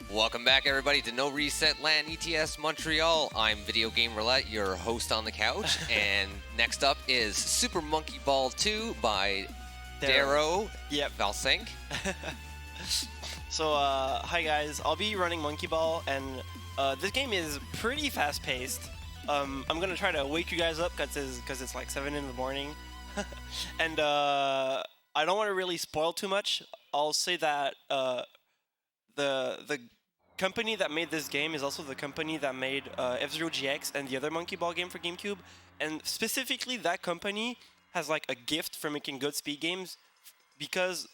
Welcome back, everybody, to NoReset LanÉTS Montreal. I'm Video Game Roulette, your host on the couch, and next up is Super Monkey Ball 2 by Darrow25. So, hi guys, I'll be running Monkey Ball, and this game is pretty fast-paced. I'm gonna try to wake you guys up because it's like 7 in the morning, and I don't want to really spoil too much. I'll say that the company that made this game is also the company that made F-Zero GX and the other Monkey Ball game for GameCube, and specifically that company has like a gift for making good speed games because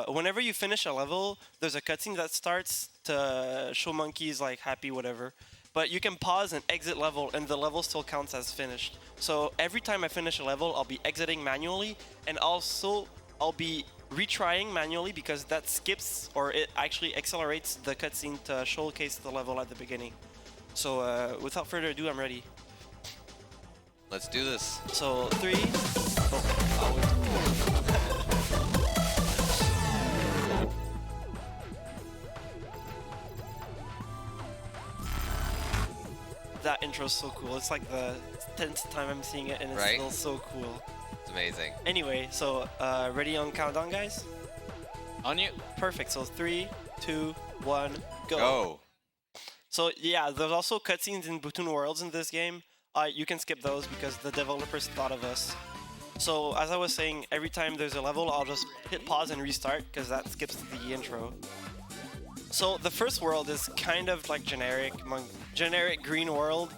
whenever you finish a level, there's a cutscene that starts to show monkeys like happy, whatever. But you can pause and exit level, and the level still counts as finished. So every time I finish a level, I'll be exiting manually, and also I'll be retrying manually because that skips or it actually accelerates the cutscene to showcase the level at the beginning. So without further ado, I'm ready. Let's do this. So 3. Oh, that intro's so cool. It's like the 10th time I'm seeing it, and it's still so cool. It's amazing. Anyway, so ready on countdown, guys? On you. Perfect. So 3, 2, 1, go. Go. So yeah, there's also cutscenes in between worlds in this game. You can skip those because the developers thought of us. So as I was saying, every time there's a level, I'll just hit pause and restart because that skips the intro. So the first world is kind of like generic green world.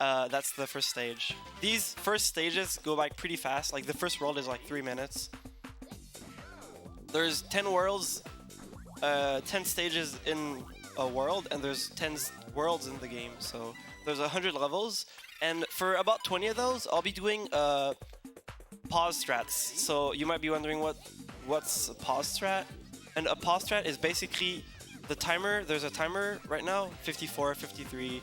That's the first stage. These first stages go by pretty fast. Like the first world is like 3 minutes. There's 10 worlds, 10 stages in a world, and there's 10 worlds in the game. So there's 100 levels, and for about 20 of those, I'll be doing pause strats. So you might be wondering what's a pause strat? And a pause strat is basically the timer. There's a timer right now, 54, 53.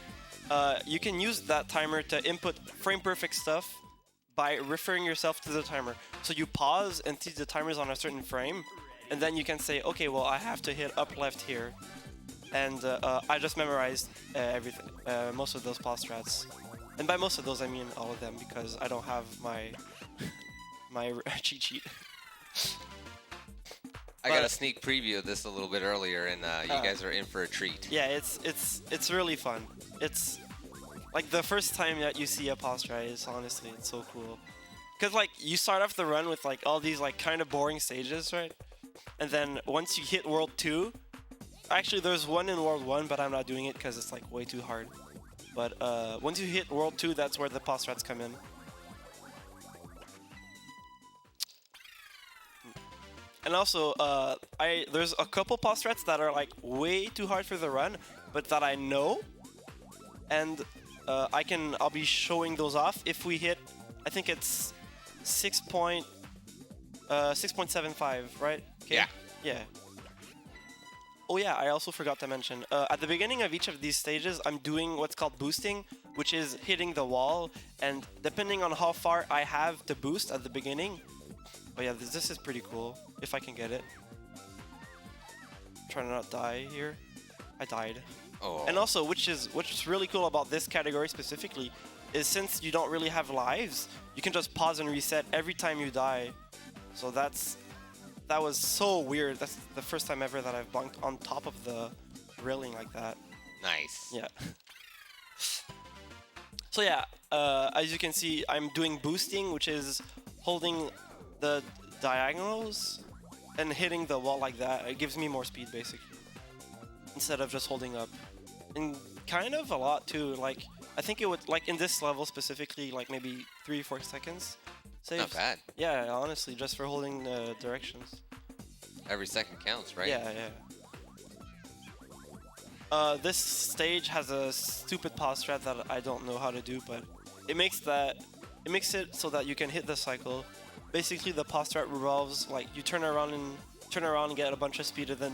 You can use that timer to input frame perfect stuff by referring yourself to the timer. So you pause and see the timer's on a certain frame, and then you can say, okay, well, I have to hit up left here. And I just memorized everything, most of those pause strats. And by most of those, I mean all of them because I don't have my cheat sheet. I got a sneak preview of this a little bit earlier, and you guys are in for a treat. Yeah, it's really fun. It's like the first time that you see a pause strat is honestly it's so cool. Cause like you start off the run with like all these like kind of boring stages, right? And then once you hit World 2, actually there's one in World 1, but I'm not doing it because it's like way too hard. But once you hit World 2, that's where the pause strats come in. And also, there's a couple pause strats that are like way too hard for the run, but that I know, and I'll be showing those off if we hit. I think it's 6.75, right? Okay. Yeah. Yeah. Oh yeah, I also forgot to mention. At the beginning of each of these stages, I'm doing what's called boosting, which is hitting the wall, and depending on how far I have to boost at the beginning. Oh yeah, this is pretty cool, if I can get it. Trying to not die here. I died. Oh. And also, which is really cool about this category specifically, is since you don't really have lives, you can just pause and reset every time you die. So that was so weird. That's the first time ever that I've bunked on top of the railing like that. Nice. Yeah. So yeah, as you can see, I'm doing boosting, which is holding the diagonals and hitting the wall like that. It gives me more speed basically, instead of just holding up. And kind of a lot too, like I think it would, like in this level specifically, like maybe 3-4 seconds saves. Not bad. Yeah, honestly, just for holding the directions. Every second counts, right? Yeah. This stage has a stupid pause strat that I don't know how to do, but it makes it so that you can hit the cycle. Basically, the pause strat revolves like you turn around and get a bunch of speed, and then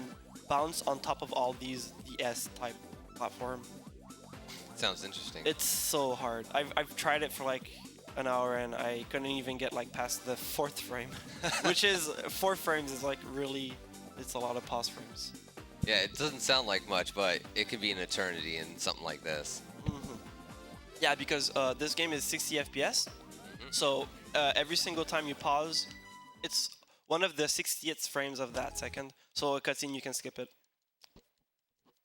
bounce on top of all these the S-type platform. Sounds interesting. It's so hard. I've tried it for like an hour and I couldn't even get like past the 4th frame, which is 4 frames is like really, it's a lot of pause frames. Yeah, it doesn't sound like much, but it could be an eternity in something like this. Yeah, because this game is 60 FPS, so every single time you pause, it's one of the 60th frames of that second. So a cutscene, you can skip it.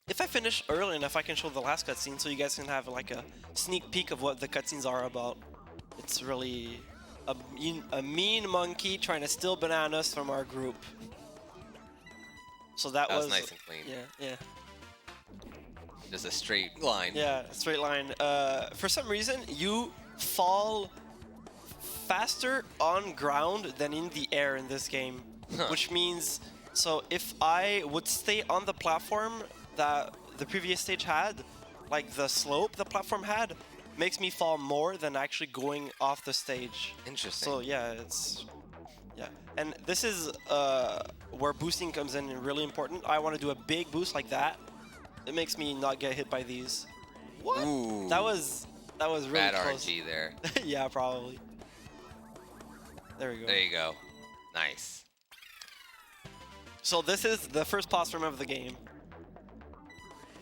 If I finish early enough, I can show the last cutscene so you guys can have like a sneak peek of what the cutscenes are about. It's really a mean monkey trying to steal bananas from our group. So that was nice and clean. Yeah. Just a straight line. Yeah, straight line. For some reason, you fall faster on ground than in the air in this game, which means, so if I would stay on the platform that the previous stage had, like the slope the platform had, makes me fall more than actually going off the stage. Interesting. So yeah, and this is where boosting comes in and really important. I want to do a big boost like that. It makes me not get hit by these. What? Ooh. That was really bad close. RNG there. Yeah, probably. There we go. There you go. Nice. So this is the first platform of the game.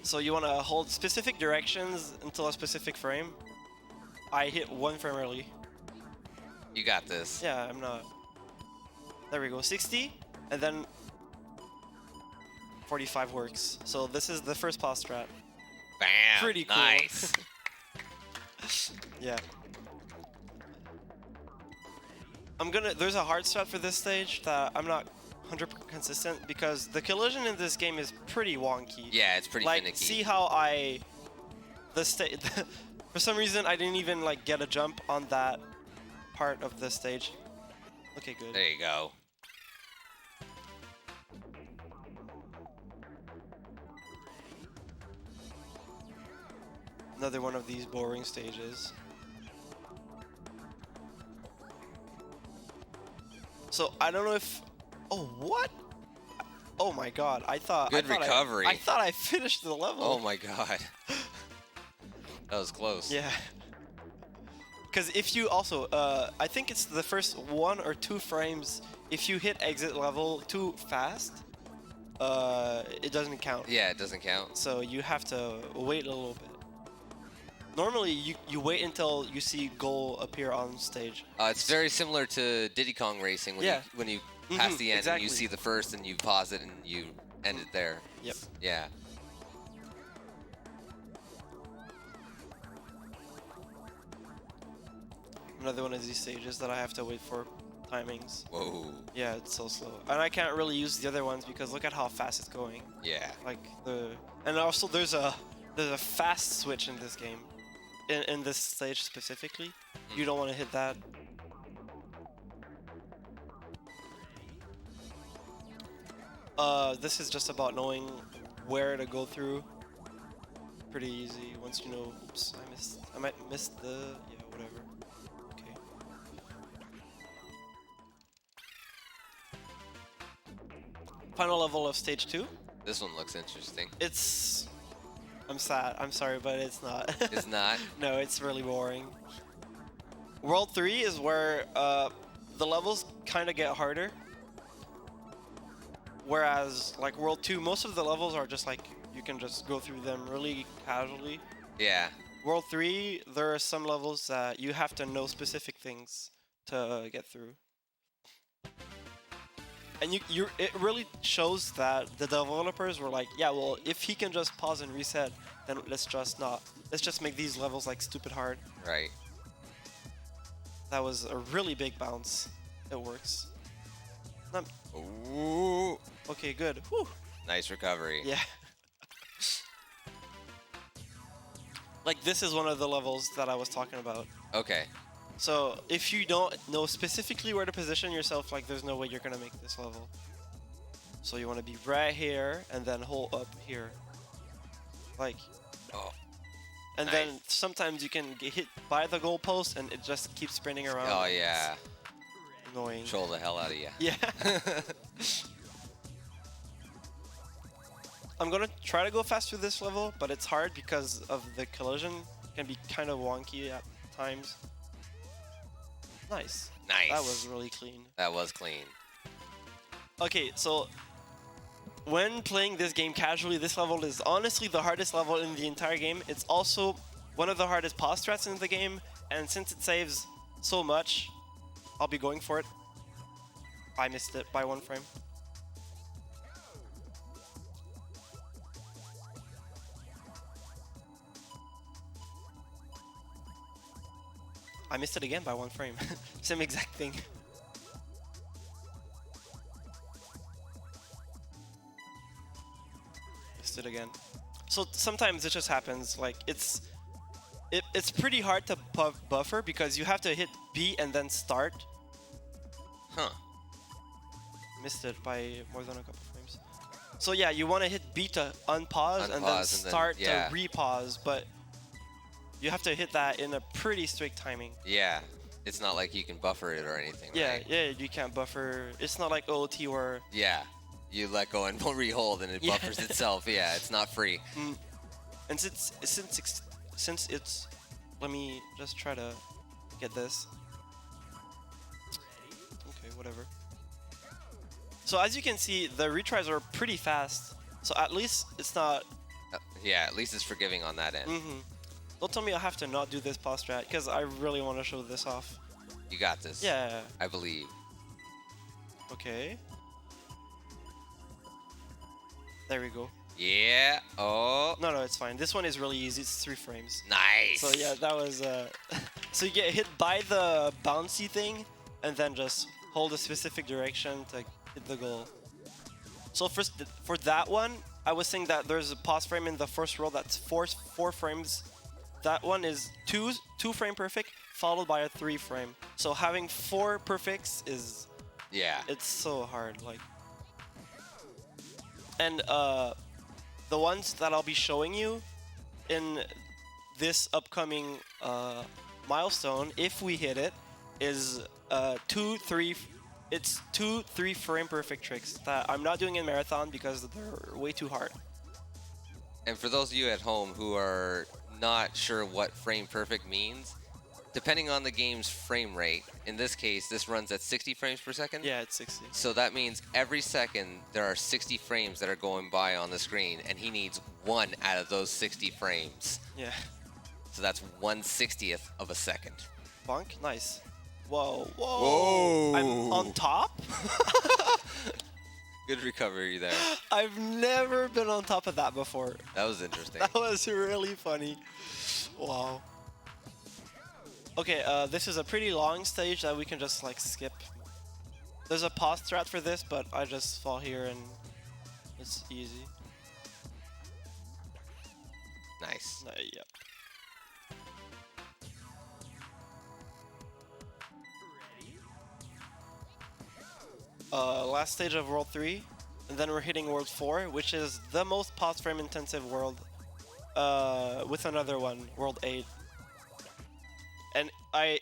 So you want to hold specific directions until a specific frame. I hit 1 frame early. You got this. Yeah, I'm not. There we go. 60, and then 45 works. So this is the first pause strat. Bam. Pretty cool. Nice. Yeah. There's a hard strat for this stage that I'm not 100% consistent because the collision in this game is pretty wonky. Yeah, it's pretty like, finicky. see how for some reason I didn't even like get a jump on that part of the stage. Okay, good. There you go. Another one of these boring stages. So I don't know if. Oh, what? Oh my god! Good recovery. I thought I finished the level. Oh my god. That was close. Yeah. Because if you also, I think it's the first 1 or 2 frames. If you hit exit level too fast, it doesn't count. Yeah, it doesn't count. So you have to wait a little bit. Normally, you wait until you see goal appear on stage. It's very similar to Diddy Kong Racing when you pass the end exactly. and you see the first and you pause it and you end it there. Yep. Yeah. Another one of these stages that I have to wait for timings. Whoa. Yeah, it's so slow. And I can't really use the other ones because look at how fast it's going. Yeah. And also there's a fast switch in this game. In this stage specifically. You don't want to hit that. This is just about knowing where to go through. Pretty easy once you know. Oops, I might miss the. Yeah, whatever. Okay. Final level of stage 2. This one looks interesting. It's. I'm sad. I'm sorry, but it's not. It's not? No, it's really boring. World 3 is where the levels kind of get harder. Whereas, like, World 2, most of the levels are just, like, you can just go through them really casually. Yeah. World 3, there are some levels that you have to know specific things to get through. And it really shows that the developers were like, yeah, well, if he can just pause and reset, then let's just make these levels, like, stupid hard. Right. That was a really big bounce. It works. Ooh. Okay, good. Whew. Nice recovery. Yeah. Like, this is one of the levels that I was talking about. Okay. So, if you don't know specifically where to position yourself, like, there's no way you're gonna make this level. So you want to be right here, and then hold up here. Like... Oh. And nice. then sometimes you can get hit by the goalpost, and it just keeps spinning around. Oh, yeah. It's annoying. Troll the hell out of you. Yeah. I'm gonna try to go fast through this level, but it's hard because of the collision. It can be kind of wonky at times. Nice. Nice. That was really clean. That was clean. Okay, so when playing this game casually, this level is honestly the hardest level in the entire game. It's also one of the hardest pause strats in the game, and since it saves so much, I'll be going for it. I missed it by 1 frame. I missed it again by 1 frame. Same exact thing. Missed it again. So sometimes it just happens. Like it's pretty hard to buffer because you have to hit B and then start. Huh. Missed it by more than a couple frames. So yeah, you want to hit B to unpause and then start to repause, but you have to hit that in a pretty strict timing. Yeah. It's not like you can buffer it or anything, Yeah, right? yeah, you can't buffer. It's not like OOT where... Yeah. You let go and re-hold and it buffers itself. Yeah, it's not free. And since it's... Let me just try to get this. Okay, whatever. So as you can see, the retries are pretty fast. So at least it's not... Yeah, at least it's forgiving on that end. Don't tell me I have to not do this pause strat, because I really want to show this off. You got this. Yeah. I believe. Okay. There we go. Yeah. Oh. No, it's fine. This one is really easy. It's 3 frames. Nice. So yeah, that was... So you get hit by the bouncy thing, and then just hold a specific direction to hit the goal. So for that one, I was saying that there's a pause frame in the first roll that's 4 frames. That one is 2 frame perfect, followed by a 3 frame. So having 4 perfects is... Yeah. It's so hard, like... And the ones that I'll be showing you in this upcoming milestone, if we hit it, is 2, 3... It's 2, 3 frame perfect tricks that I'm not doing in Marathon because they're way too hard. And for those of you at home who are not sure what frame perfect means, depending on the game's frame rate, in this case, this runs at 60 frames per second? Yeah, it's 60. So that means every second there are 60 frames that are going by on the screen, and he needs 1 out of those 60 frames. Yeah. So that's 1/60th of a second. Bonk? Nice. Whoa, whoa. Whoa. I'm on top? Good recovery there. I've never been on top of that before. That was interesting. That was really funny. Wow. Okay, this is a pretty long stage that we can just like skip. There's a pause strat for this, but I just fall here and it's easy. Nice. Yep. Last stage of World 3, and then we're hitting World 4, which is the most pause frame intensive world, with another one, World 8. And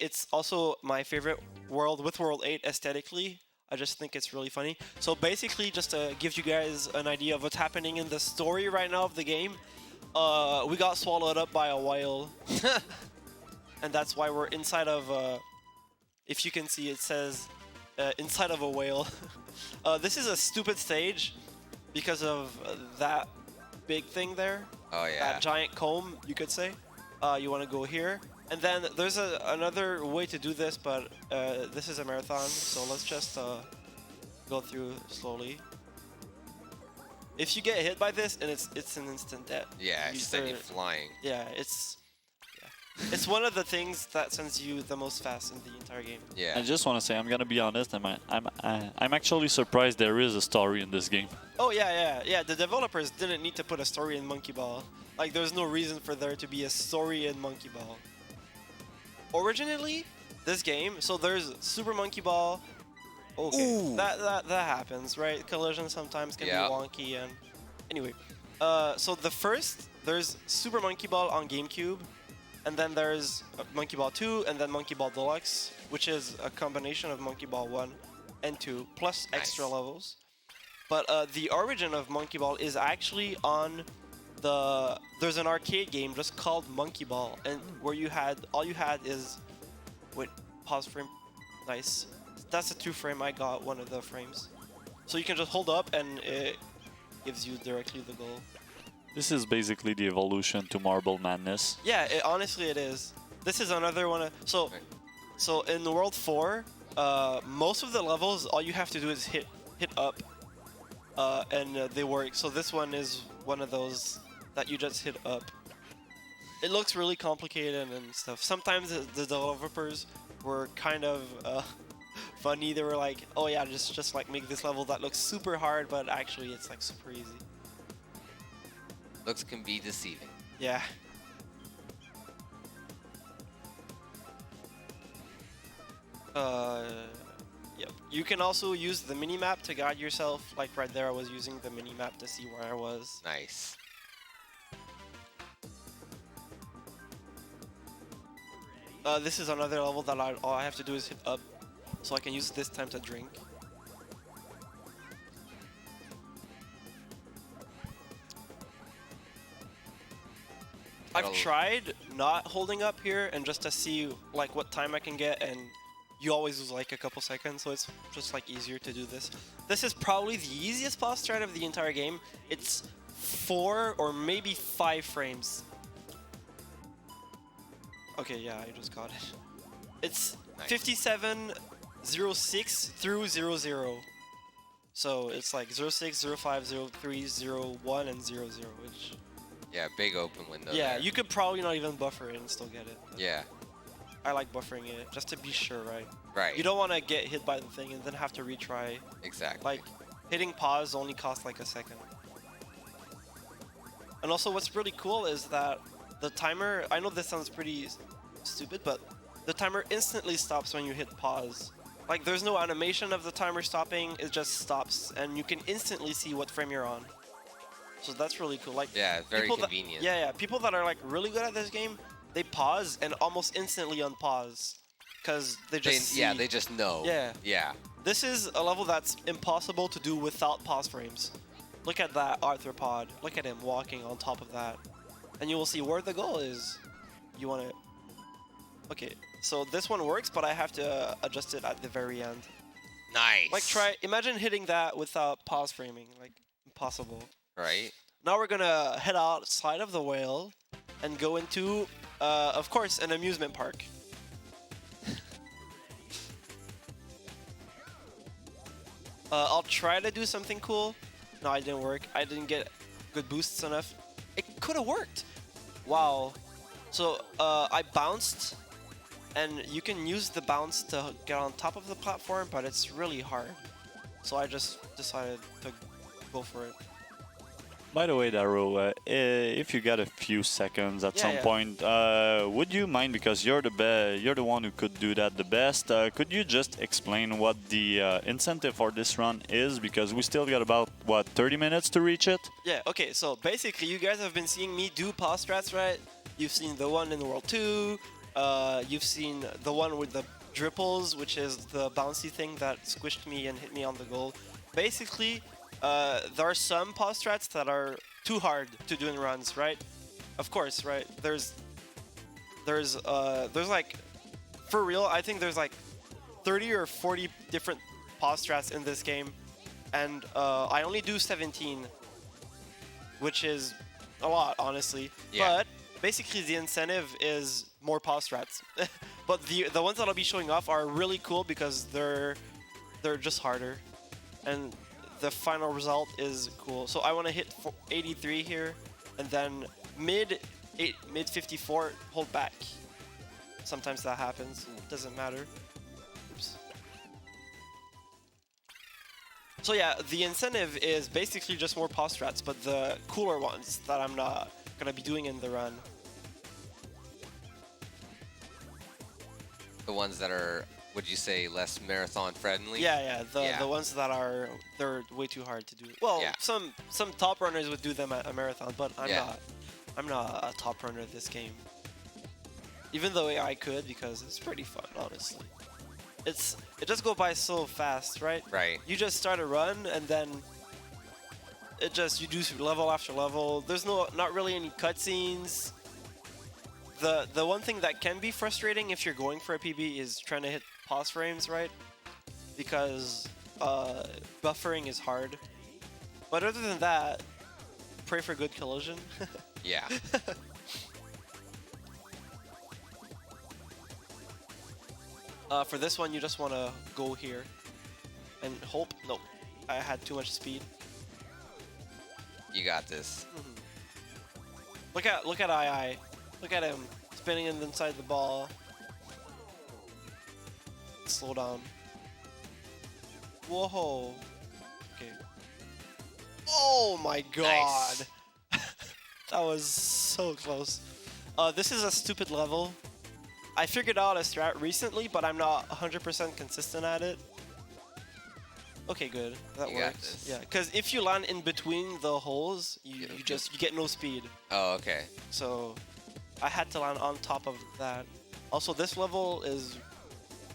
it's also my favorite world with World 8 aesthetically. I just think it's really funny. So basically, just to give you guys an idea of what's happening in the story right now of the game, we got swallowed up by a whale. And that's why we're inside of, if you can see, it says inside of a whale. This is a stupid stage because of that big thing there. Oh yeah. That giant comb, you could say. You want to go here. And then there's another way to do this, but this is a marathon, so let's just go through slowly. If you get hit by this, and it's an instant death. Yeah, it's sending you flying. Yeah, it's one of the things that sends you the most fast in the entire game. Yeah. I just want to say, I'm gonna be honest. I'm actually surprised there is a story in this game. Oh yeah. The developers didn't need to put a story in Monkey Ball. Like, there's no reason for there to be a story in Monkey Ball. Originally, this game, so there's Super Monkey Ball. Okay, Ooh. that happens, right? Collision sometimes can be wonky, and anyway. So there's Super Monkey Ball on GameCube, and then there's Monkey Ball 2, and then Monkey Ball Deluxe, which is a combination of Monkey Ball 1 and 2, plus extra levels. But the origin of Monkey Ball is actually on there's an arcade game just called Monkey Ball, and where all you had is, wait, pause frame, nice. That's a 2 frame. I got one of the frames, so you can just hold up and gives you directly the goal. This is basically the evolution to Marble Madness. Yeah, honestly it is. This is another one. So in the World 4, most of the levels, all you have to do is hit up, and they work. So this one is one of those that you just hit up. It looks really complicated and stuff. Sometimes the developers were kind of funny. They were like, "Oh yeah, just like make this level that looks super hard, but actually it's like super easy." Looks can be deceiving. Yeah. Yep. You can also use the mini-map to guide yourself. Like right there, I was using the mini-map to see where I was. Nice. This is another level that all I have to do is hit up, so I can use this time to drink. I've tried not holding up here and just to see like what time I can get, and you always lose like a couple seconds, so it's just like easier to do this. This is probably the easiest boss strat of the entire game. It's 4 or maybe 5 frames. Okay, yeah, I just got it. It's nice. 5706 through 00. So it's like 06, 05, 03, 01, and 00, which... Yeah, big open window. Yeah, there. you could probably not even buffer it and still get it. Yeah. I like buffering it, just to be sure, right? Right. You don't want to get hit by the thing and then have to retry. Exactly. Like, hitting pause only costs like a second. And also what's really cool is that the timer, I know this sounds pretty stupid, but the timer instantly stops when you hit pause. Like, there's no animation of the timer stopping, it just stops, and you can instantly see what frame you're on. So that's really cool. Like, yeah, very convenient. Yeah, people that are like really good at this game, they pause and almost instantly unpause, because they just see. Yeah, they just know. Yeah. Yeah. This is a level that's impossible to do without pause frames. Look at that arthropod. Look at him walking on top of that, and you will see where the goal is. You want to. Okay, so this one works, but I have to adjust it at the very end. Nice. Like, imagine hitting that without pause framing. Like, impossible. Right. Now we're gonna head outside of the whale and go into, of course, an amusement park. I'll try to do something cool. No, it didn't work. I didn't get good boosts enough. It could have worked. Wow. So I bounced, and you can use the bounce to get on top of the platform, but it's really hard. So I just decided to go for it. By the way, Darrow, if you got a few seconds at some Yeah. point, would you mind, because you're the one who could do that the best, could you just explain what the incentive for this run is? Because we still got about, what, 30 minutes to reach it? Yeah, okay, so basically you guys have been seeing me do pause strats, right? You've seen the one in World 2, you've seen the one with the dripples, which is the bouncy thing that squished me and hit me on the goal. Basically, there are some pause strats that are too hard to do in runs, right? Of course, right? There's like, for real, I think there's like 30 or 40 different pause strats in this game, and I only do 17, which is a lot, honestly. Yeah. But basically, the incentive is more pause strats. But the ones that I'll be showing off are really cool because they're just harder, and the final result is cool. So I want to hit 83 here, and then mid 54, hold back. Sometimes that happens. It doesn't matter. Oops. So yeah, the incentive is basically just more pause strats, but the cooler ones that I'm not gonna be doing in the run. The ones that are, would you say, less marathon friendly? Yeah, the ones that are, they're way too hard to do. Well, Yeah. some top runners would do them at a marathon, but Yeah. I'm not a top runner of this game. Even though I could, because it's pretty fun, honestly. It just go by so fast, right? Right. You just start a run and then you do level after level. There's not really any cutscenes. The one thing that can be frustrating if you're going for a PB is trying to hit pause frames, right? Because buffering is hard. But other than that, pray for good collision. Yeah. For this one, you just want to go here and hope. No, I had too much speed. You got this. Look at II. Look at him spinning inside the ball. Slow down. Whoa. Okay. Oh my god. Nice. That was so close. This is a stupid level. I figured out a strat recently, but I'm not 100% consistent at it. Okay, good. That You got works. this. Yeah, because if you land in between the holes, you get no speed. Oh, okay. So I had to land on top of that. Also, this level is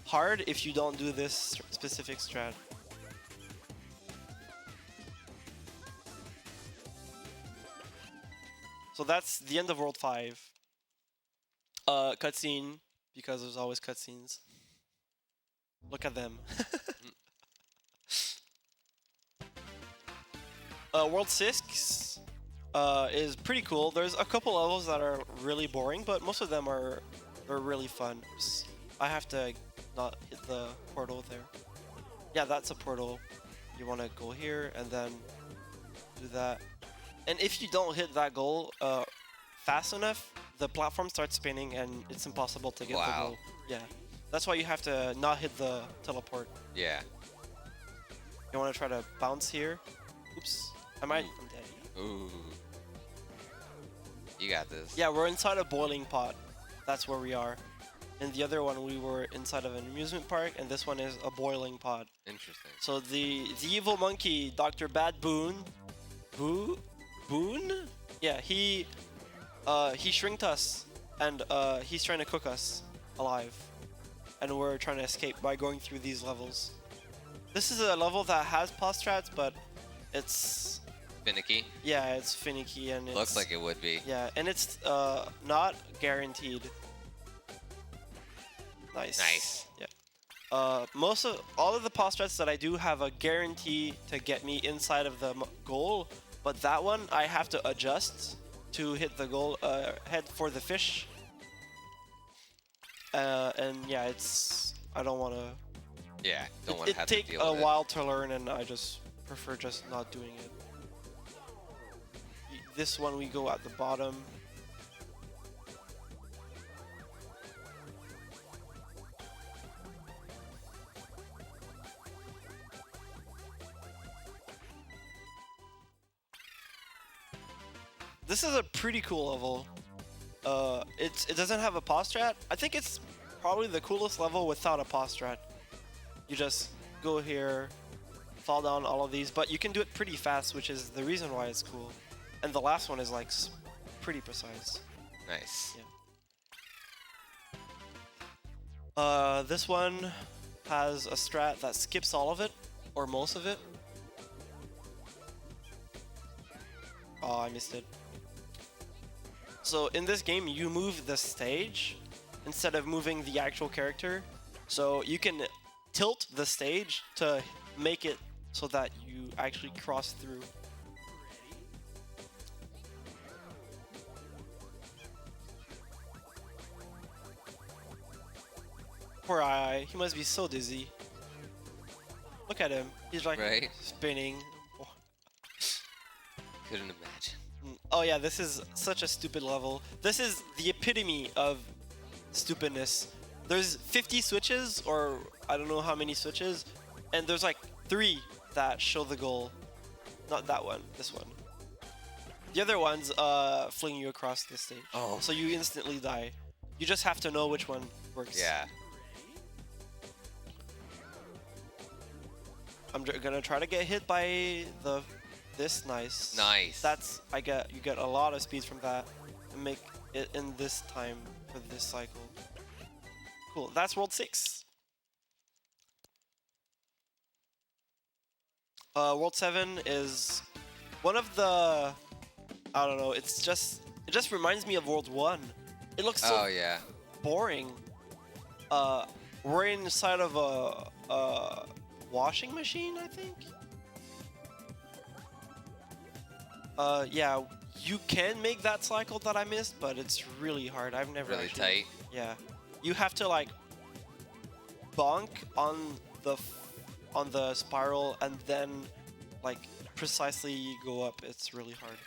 hard if you don't do this specific strat. So that's the end of World 5. Cutscene, because there's always cutscenes. Look at them. World 6 is pretty cool. There's a couple levels that are really boring, but most of them are really fun. I have to not hit the portal there. Yeah, that's a portal. You want to go here and then do that. And if you don't hit that goal fast enough, the platform starts spinning and it's impossible to get the goal. Yeah, that's why you have to not hit the teleport. Yeah. You want to try to bounce here. Oops, I'm dead. Ooh. You got this. Yeah, we're inside a boiling pot. That's where we are. In the other one, we were inside of an amusement park, and this one is a boiling pot. Interesting. So the evil monkey, Dr. Bad Boon, Boon? Yeah, he shrinked us, and he's trying to cook us alive, and we're trying to escape by going through these levels. This is a level that has pause strats, but it's Finicky. yeah, it's finicky and it's, Looks like it would be. yeah, and it's not guaranteed. Nice. Nice. Yeah. All of the pause strats that I do have a guarantee to get me inside of the goal, but that one I have to adjust to hit the goal, head for the fish. And yeah, I don't want to. Yeah. Don't want to have to take deal a with it. while to learn, and I just prefer just not doing it. This one we go at the bottom. This is a pretty cool level. It doesn't have a pause strat. I think it's probably the coolest level without a pause strat. You just go here, fall down all of these, but you can do it pretty fast, which is the reason why it's cool. And the last one is like pretty precise. Nice. Yeah. This one has a strat that skips all of it, or most of it. Oh, I missed it. So in this game, you move the stage instead of moving the actual character. So you can tilt the stage to make it so that you actually cross through. Poor II, he must be so dizzy. Look at him, he's like Right. spinning. Couldn't imagine. Oh yeah, this is such a stupid level. This is the epitome of stupidness. There's 50 switches, or I don't know how many switches, and there's like 3 that show the goal. Not that one, this one. The other ones fling you across the stage. Oh. So you instantly die. You just have to know which one works. Yeah. I'm gonna try to get hit by this. Nice. Nice. You get a lot of speed from that and make it in this time for this cycle. Cool. That's World 6. World 7 is one of the, I don't know, it just reminds me of World 1. It looks so Oh yeah. boring. We're inside of a washing machine, I think. Yeah, you can make that cycle that I missed, but it's really hard. I've never Really actually, tight. Yeah, you have to like bonk on the spiral and then like precisely go up. It's really hard.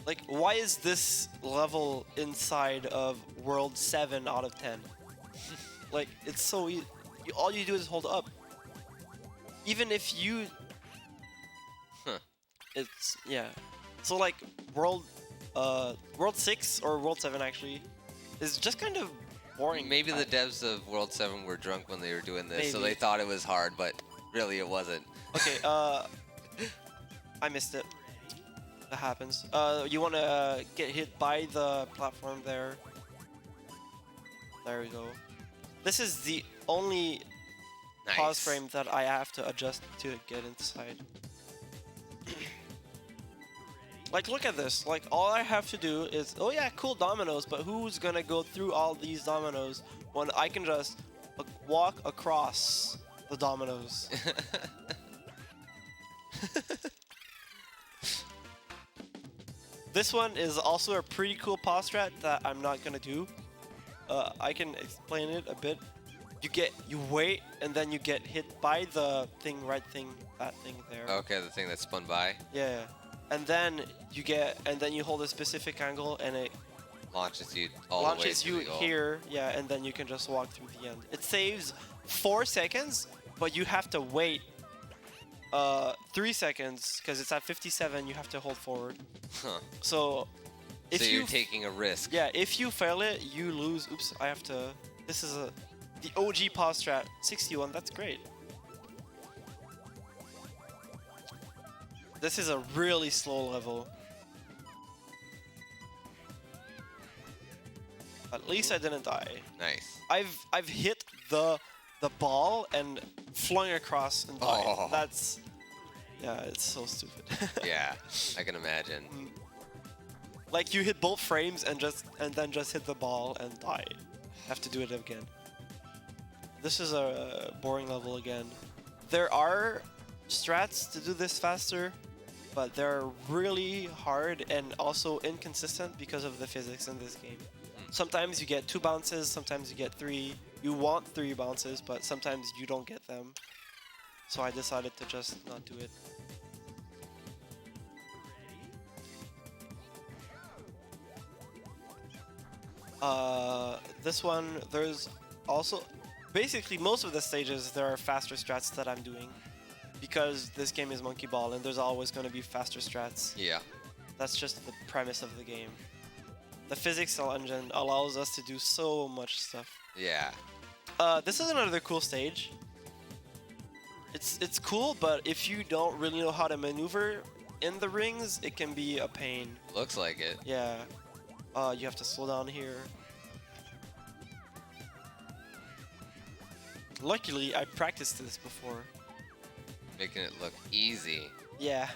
Like why is this level inside of World 7 out of 10? Like it's so easy. All you do is hold up. Even if you Huh. it's yeah. So like World 6 or World 7 actually is just kind of boring. Maybe the devs of World 7 were drunk when they were doing this, so Maybe. they thought it was hard, but really it wasn't. Okay, I missed it. That happens. You want to get hit by the platform there. There we go. This is the only Nice. pause frame that I have to adjust to get inside. Like, look at this. Like, all I have to do is, oh yeah, cool dominoes, but who's gonna go through all these dominoes when I can just walk across the dominoes? This one is also a pretty cool pause strat that I'm not gonna do. I can explain it a bit. You wait and then you get hit by the thing, that thing there. Okay, the thing that spun by Yeah, and then you hold a specific angle and it launches you all the way launches to you the goal. here. Yeah, and then you can just walk through the end. It saves 4 seconds, but you have to wait 3 seconds because it's at 57. You have to hold forward. Huh. So if So you you're taking a risk. yeah, if you fail it, you lose. Oops, I have to. This is the OG pause strat. 61. That's great. This is a really slow level. At least I didn't die. Nice. I've hit the ball and flung across and died. Oh. That's yeah, it's so stupid. Yeah, I can imagine. Like you hit both frames and then just hit the ball and die. Have to do it again. This is a boring level again. There are strats to do this faster, but they're really hard and also inconsistent because of the physics in this game. Sometimes you get 2 bounces, sometimes you get 3. You want 3 bounces, but sometimes you don't get them. So I decided to just not do it. This one, there's also... Basically, most of the stages, there are faster strats that I'm doing. Because this game is Monkey Ball, and there's always going to be faster strats. Yeah. That's just the premise of the game. The physics engine allows us to do so much stuff. Yeah. This is another cool stage. It's cool, but if you don't really know how to maneuver in the rings, it can be a pain. Looks like it. Yeah. You have to slow down here. Luckily, I practiced this before. Making it look easy. Yeah.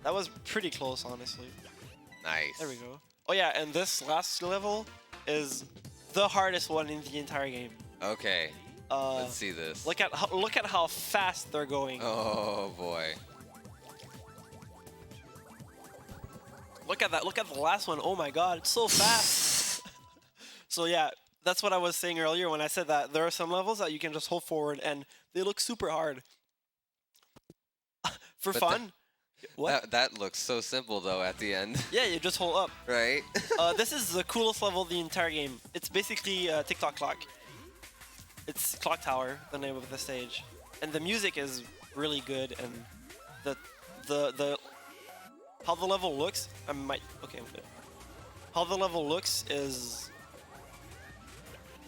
That was pretty close, honestly. Nice. There we go. Oh yeah, and this last level is the hardest one in the entire game. Okay. Let's see this. Look at how fast they're going. Oh boy. Look at that. Look at the last one. Oh my god, it's so fast. So yeah, that's what I was saying earlier when I said that there are some levels that you can just hold forward and they look super hard. For But fun. What? That looks so simple though at the end. Yeah, you just hold up. Right? This is the coolest level of the entire game. It's basically a TikTok clock. It's Clock Tower, the name of the stage, and the music is really good. And the how the level looks, how the level looks is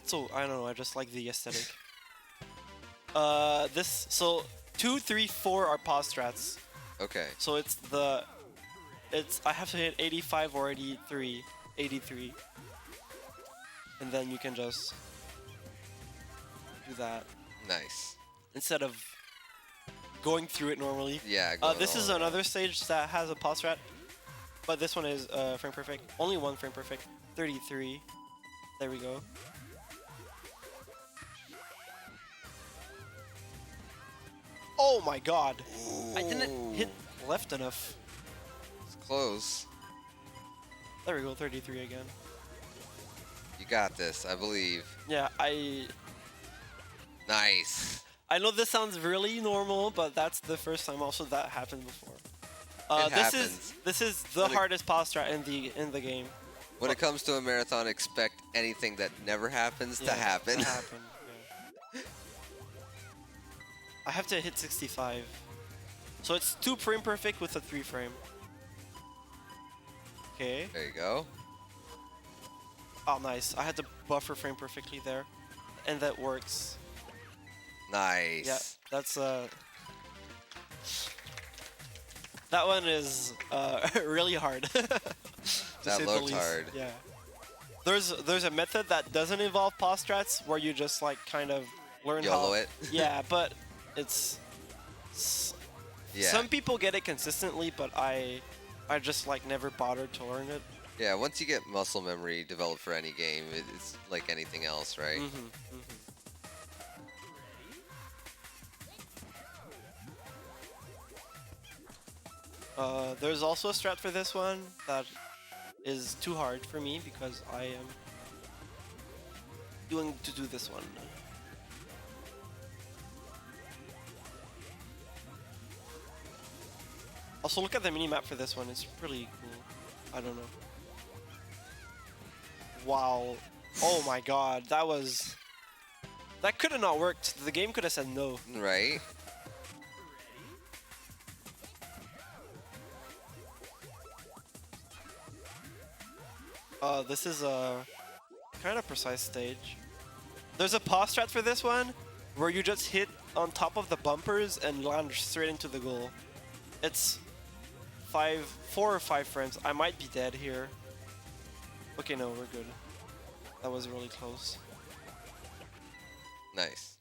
so I don't know. I just like the aesthetic. So 2, 3, 4 are pause strats. Okay. So I have to hit 85 or 83, and then you can just do that Nice. instead of going through it normally. Yeah. This is another stage that has a pause strat, but this one is frame perfect. Only 1 frame perfect. 33. There we go. Oh my god. Ooh. I didn't hit left enough. It's close. There we go, 33 again. You got this, I believe. Yeah, I Nice. know this sounds really normal, but that's the first time also that happened before. It This happens. is the hardest pause strat in the game. When it comes to a marathon, expect anything that never happens to happen. Yeah. I have to hit 65. So it's 2 frame perfect with a 3 frame. Okay. There you go. Oh, nice. I had to buffer frame perfectly there. And that works. Nice. Yeah, that's that one is really hard. to That say the looked least. hard. Yeah. There's a method that doesn't involve pause strats where you just like kind of learn YOLO how. it. Yeah, but it's Yeah. some people get it consistently, but I just like never bothered to learn it. Yeah, once you get muscle memory developed for any game, it's like anything else, right? There's also a strat for this one that is too hard for me because I am doing to do this one. Also, look at the mini map for this one. It's really cool. I don't know. Wow. Oh my god, that could have not worked. The game could have said no. Right? This is a kind of precise stage. There's a pause strat for this one where you just hit on top of the bumpers and land straight into the goal. It's 4 or 5 frames. I might be dead here. Okay, no, we're good. That was really close. Nice.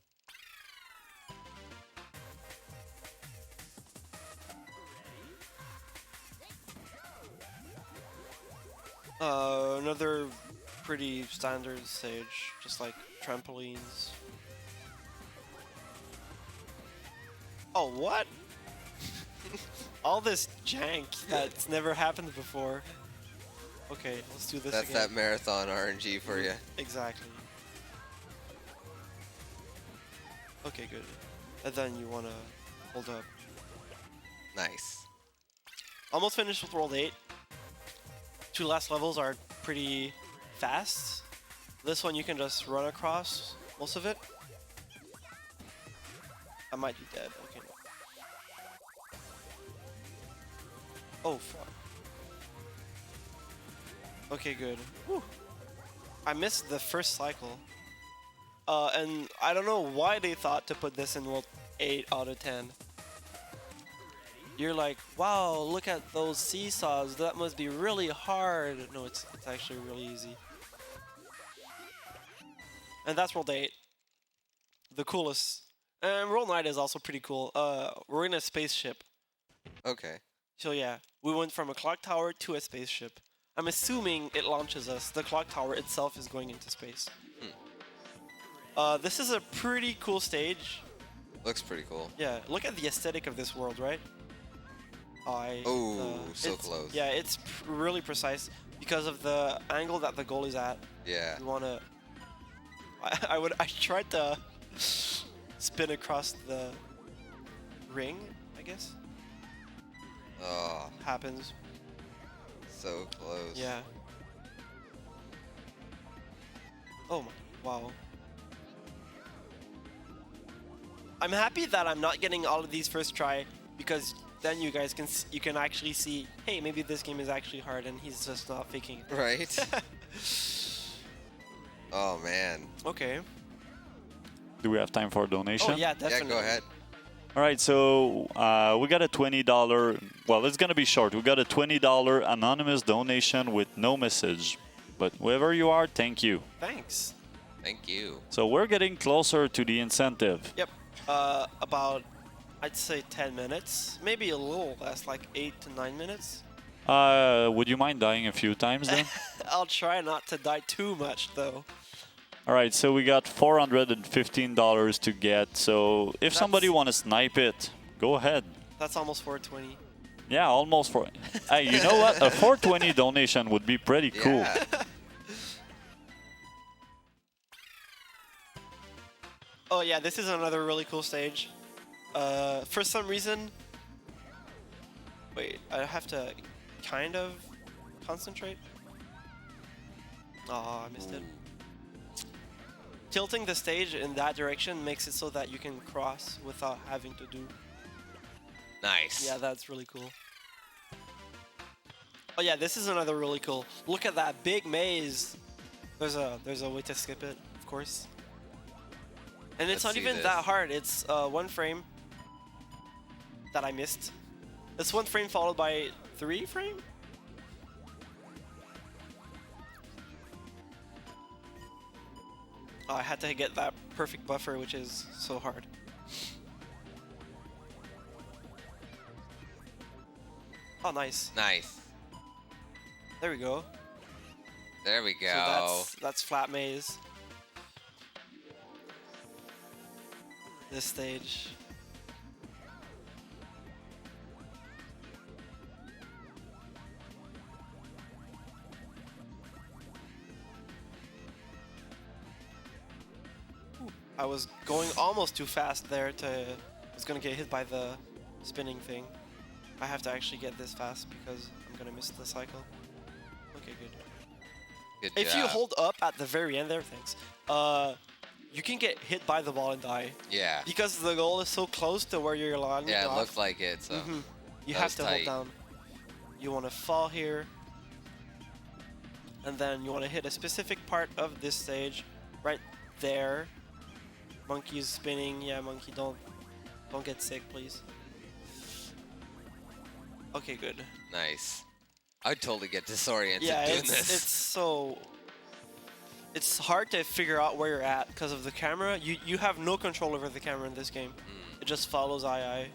Another pretty standard stage, just like trampolines. Oh, what? All this jank that's never happened before. Okay, let's do this That's again. that marathon RNG for you. Exactly. Okay, good. And then you wanna hold up. Nice. Almost finished with World 8. 2 last levels are pretty fast. This one you can just run across most of it. I might be dead. Okay. No. Oh fuck. Okay, good. Whew. I missed the first cycle. And I don't know why they thought to put this in World 8 out of 10. You're like, wow, look at those seesaws. That must be really hard. No, it's actually really easy. And that's World 8. The coolest. And World 9 is also pretty cool. We're in a spaceship. Okay. So yeah, we went from a clock tower to a spaceship. I'm assuming it launches us. The clock tower itself is going into space. This is a pretty cool stage. Looks pretty cool. Yeah, look at the aesthetic of this world, right? So close. Yeah, it's really precise because of the angle that the goal is at. Yeah. You wanna. I tried to spin across the ring. I guess Oh, happens. so close. Yeah. Oh my! Wow. I'm happy that I'm not getting all of these first try because then you guys can actually see, hey, maybe this game is actually hard and he's just not faking it. Right? Oh, man. Okay. Do we have time for a donation? Oh yeah, definitely. Yeah, go ahead. All right, so we got a $20. Well, it's gonna be short. We got a $20 anonymous donation with no message, but whoever you are, thank you. Thanks. Thank you. So we're getting closer to the incentive. Yep. About, I'd say 10 minutes, maybe a little less, like 8 to 9 minutes. Would you mind dying a few times then? I'll try not to die too much though. All right, so we got $415 to get. So if somebody want to snipe it, go ahead. That's almost 420. Yeah, almost for. Hey, you know what? A 420 donation would be pretty cool. Yeah. Oh yeah, this is another really cool stage. For some reason, wait, I have to kind of concentrate. Oh, I missed it. Tilting the stage in that direction makes it so that you can cross without having to do. Nice. Yeah, that's really cool. Oh yeah, this is another really cool. Look at that big maze. There's a way to skip it, of course. And it's Let's not see even this. that hard. It's one frame that I missed. It's one frame followed by 3 frame. Oh, I had to get that perfect buffer, which is so hard. Oh, nice. Nice. There we go. There we go. So that's flat maze. This stage. I was going almost too fast there I was gonna get hit by the spinning thing. I have to actually get this fast because I'm gonna miss the cycle. Okay, good. Good If job. you hold up at the very end there, thanks. You can get hit by the ball and die. Yeah. Because the goal is so close to where you're landing. Yeah, it off, looked like it. So you that have was to tight. hold down. You want to fall here, and then you want to hit a specific part of this stage, right there. Monkey's spinning. Yeah, monkey, don't get sick, please. Okay, good. Nice. I'd totally get disoriented Yeah, doing it's this. so. It's hard to figure out where you're at because of the camera. You have no control over the camera in this game. It just follows II.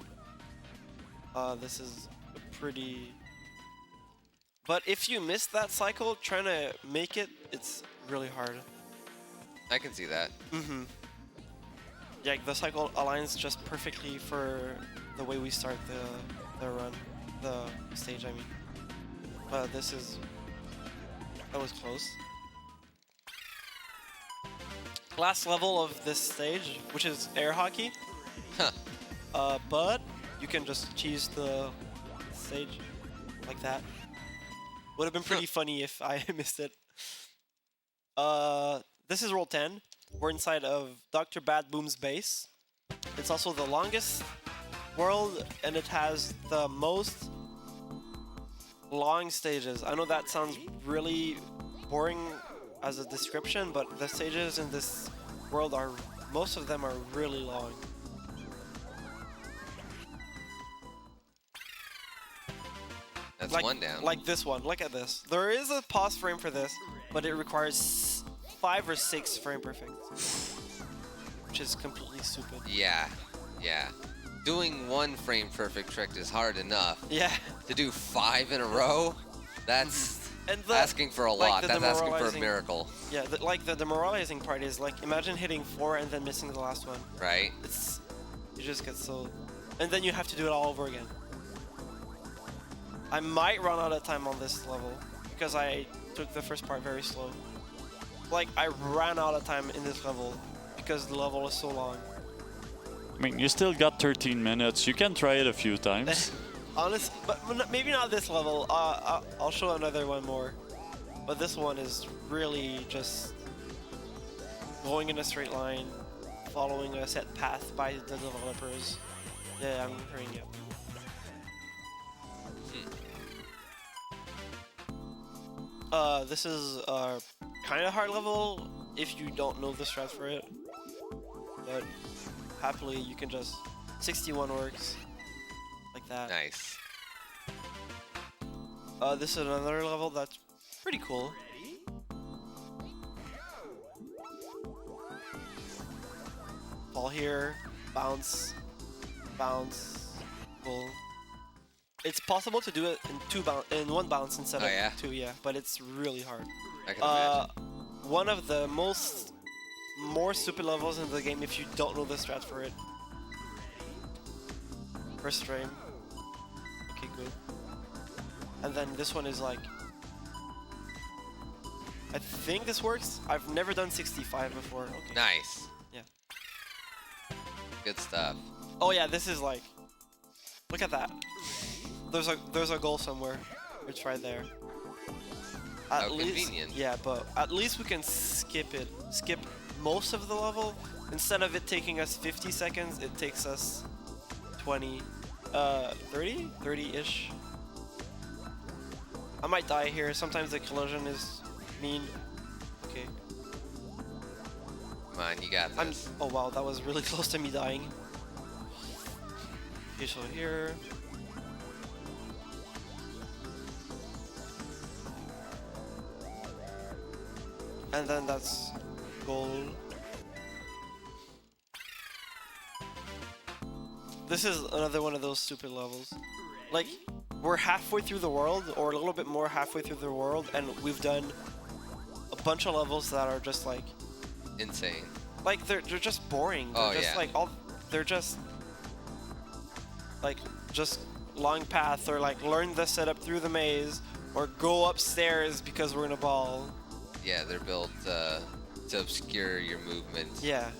This is pretty. But if you miss that cycle, trying to make it, it's really hard. I can see that. Yeah, the cycle aligns just perfectly for the way we start the run, the stage. I mean, but that was close. Last level of this stage, which is air hockey. Huh. But you can just cheese the stage like that. Would have been pretty funny if I missed it. This is roll 10. We're inside of Dr. Bad Boom's base. It's also the longest world, and it has the most long stages. I know that sounds really boring as a description, but the stages in this world most of them are really long. That's Like, one down. like this one. Look at this. There is a pause frame for this, but it requires 5 or 6 frame perfect, which is completely stupid. Yeah. Yeah. Doing one frame perfect trick is hard enough. Yeah. To do 5 in a row, that's And asking for a like lot. the That's asking for a demoralizing- miracle, Yeah, like the demoralizing part is like imagine hitting 4 and then missing the last one. right? You just get so, and then you have to do it all over again. I might run out of time on this level because I took the first part very slow. Like I ran out of time in this level because the level is so long. I mean, you still got 13 minutes. You can try it a few times. Honest, but maybe not this level. I'll show another one more. But this one is really just going in a straight line, following a set path by the developers. Yeah, I'm hurrying up. This is a kind of hard level if you don't know the strats for it. But happily, you can just 61 works like that. Nice. This is another level that's pretty cool. Fall here, bounce, bounce, pull. It's possible to do it in one bounce instead of yeah? 2, yeah, but it's really hard. I can imagine. One of the more stupid levels in the game if you don't know the strats for it. First frame. Okay, good. And then this one is like, I think this works. I've never done 65 before. Okay. Nice. Yeah. Good stuff. Oh yeah, this is like, look at that. There's a goal somewhere. It's right there. At How least, convenient. yeah, but at least we can skip it. Skip most of the level. Instead of it taking us 50 seconds, it takes us 20, 30? 30-ish. I might die here. Sometimes the collision is mean. Okay. Come on, you got this. Oh wow, that was really close to me dying. Okay, so here. And then that's goal. This is another one of those stupid levels. Like, we're halfway through the world, or a little bit more halfway through the world, and we've done a bunch of levels that are just like Insane. like they're just boring. They're Oh, just yeah. like they're just like just long path, or like learn the setup through the maze, or go upstairs because we're in a ball. Yeah, they're built to obscure your movement Yeah.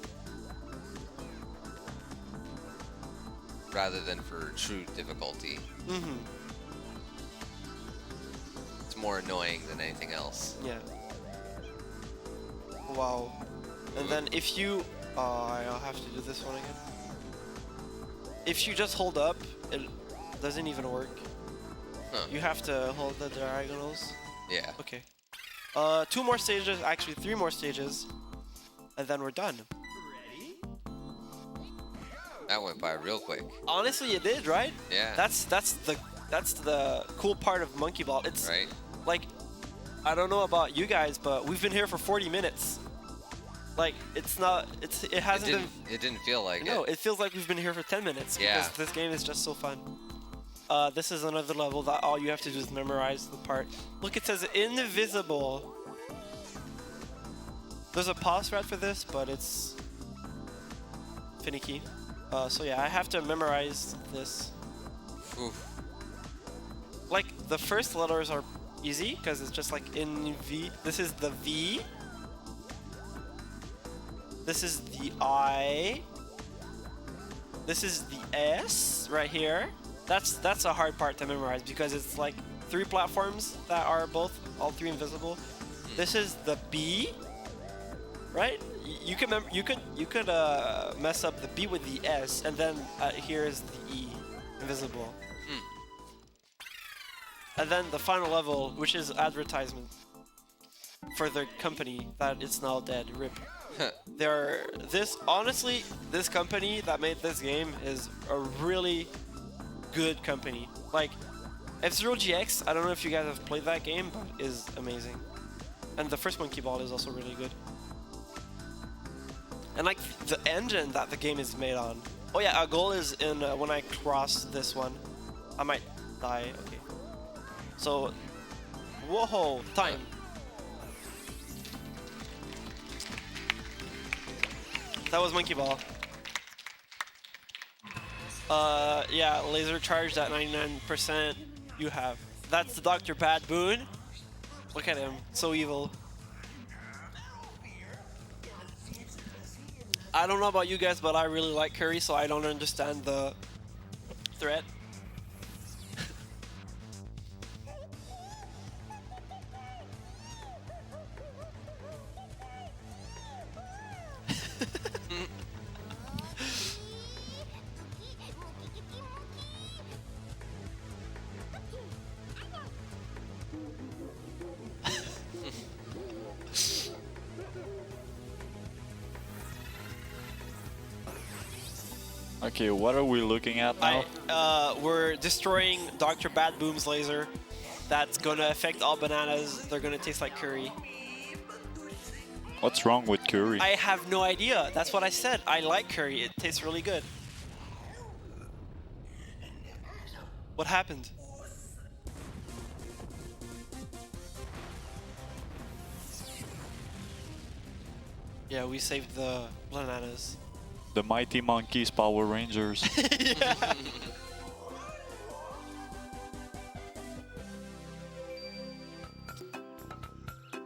rather than for true difficulty. Mm-hmm. It's more annoying than anything else. Yeah. Wow. And then if you I'll have to do this one again. If you just hold up, it doesn't even work. Huh. You have to hold the diagonals. Yeah. Okay. 2 more stages, actually 3 more stages, and then we're done. That went by real quick. Honestly, it did, right? Yeah. That's the cool part of Monkey Ball. It's Right? like, I don't know about you guys, but we've been here for 40 minutes. Like, it hasn't been. It didn't feel like No, it. it feels like we've been here for 10 minutes Yeah. because this game is just so fun. This is another level that all you have to do is memorize the part. Look, it says invisible. There's a pause strat for this, but it's finicky. So yeah, I have to memorize this. Oof. Like, the first letters are easy because it's just like in V. This is the V. This is the I. This is the S right here. That's a hard part to memorize because it's like 3 platforms that are all 3 invisible. This is the B, right? You could mess up the B with the S, and then here is the E, invisible. And then the final level, which is advertisement for the company that it's now dead. RIP. Honestly, this company that made this game is a really good company. Like, F-Zero GX, I don't know if you guys have played that game, but is amazing. And the first Monkey Ball is also really good. And like the engine that the game is made on. Oh yeah, our goal is in when I cross this one, I might die. Okay. So, whoa, time. That was Monkey Ball. Yeah, laser charged at 99%. You have. That's the Dr. Bad Boon. Look at him, so evil. I don't know about you guys, but I really like curry, so I don't understand the threat. Okay, what are we looking at now? We're destroying Dr. Bad Boom's laser. That's gonna affect all bananas. They're gonna taste like curry. What's wrong with curry? I have no idea. That's what I said. I like curry. It tastes really good. What happened? Yeah, we saved the bananas. The Mighty Monkeys Power Rangers. Yeah.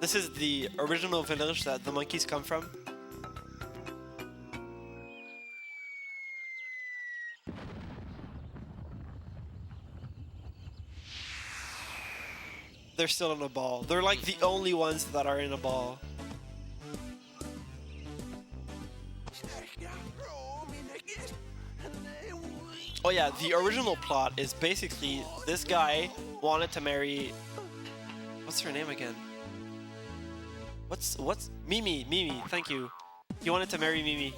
This is the original village that the monkeys come from. They're still in a ball. They're like the only ones that are in a ball. Oh yeah, the original plot is basically this guy wanted to marry... What's her name again? What's Mimi, thank you. He wanted to marry Mimi.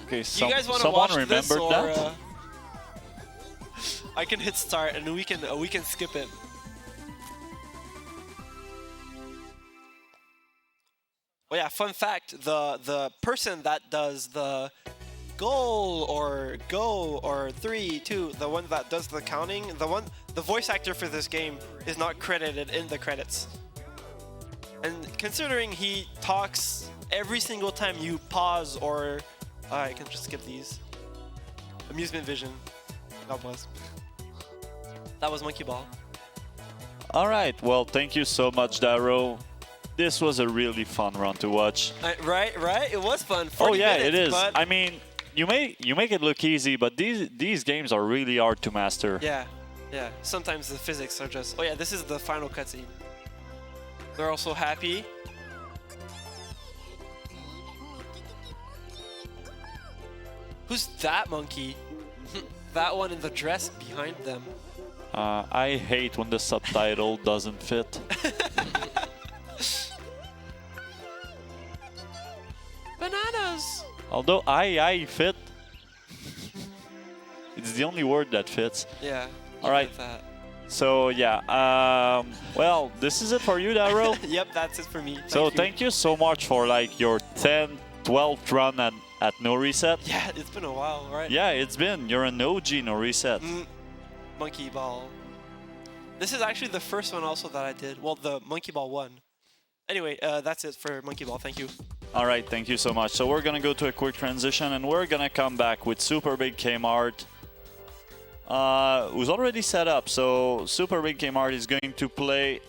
Okay, You guys want to someone watch this, remembered or that? I can hit start and we can skip it. Oh yeah, fun fact, the person that does the goal or go or 3, 2, the one that does the counting, the voice actor for this game is not credited in the credits. And considering he talks every single time you pause or I can just skip these. Amusement Vision. God bless. That was Monkey Ball. All right. Well, thank you so much, Darrow. This was a really fun run to watch. Right? It was fun. 40 Oh yeah, minutes, it is. but I mean, you make it look easy, but these games are really hard to master. yeah. Sometimes the physics are just... Oh yeah, this is the final cutscene. They're also happy. Who's that monkey? That one in the dress behind them. I hate when the subtitle doesn't fit. Bananas! Although I fit. It's the only word that fits. Yeah. All right. That. So yeah, well, this is it for you, Darrow. Yep, that's it for me. Thank you so much for like your 10th, 12th run at NoReset. Yeah, it's been a while, right? Yeah, it's been. You're an OG NoReset. Monkey Ball. This is actually the first one also that I did. Well, the Monkey Ball 1. Anyway, that's it for Monkey Ball. Thank you. All right, thank you so much. So we're gonna go to a quick transition, and we're gonna come back with Super Big Kmart, who's already set up. So Super Big Kmart is going to play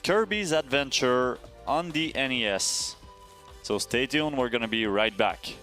Kirby's Adventure on the NES. So stay tuned. We're gonna be right back.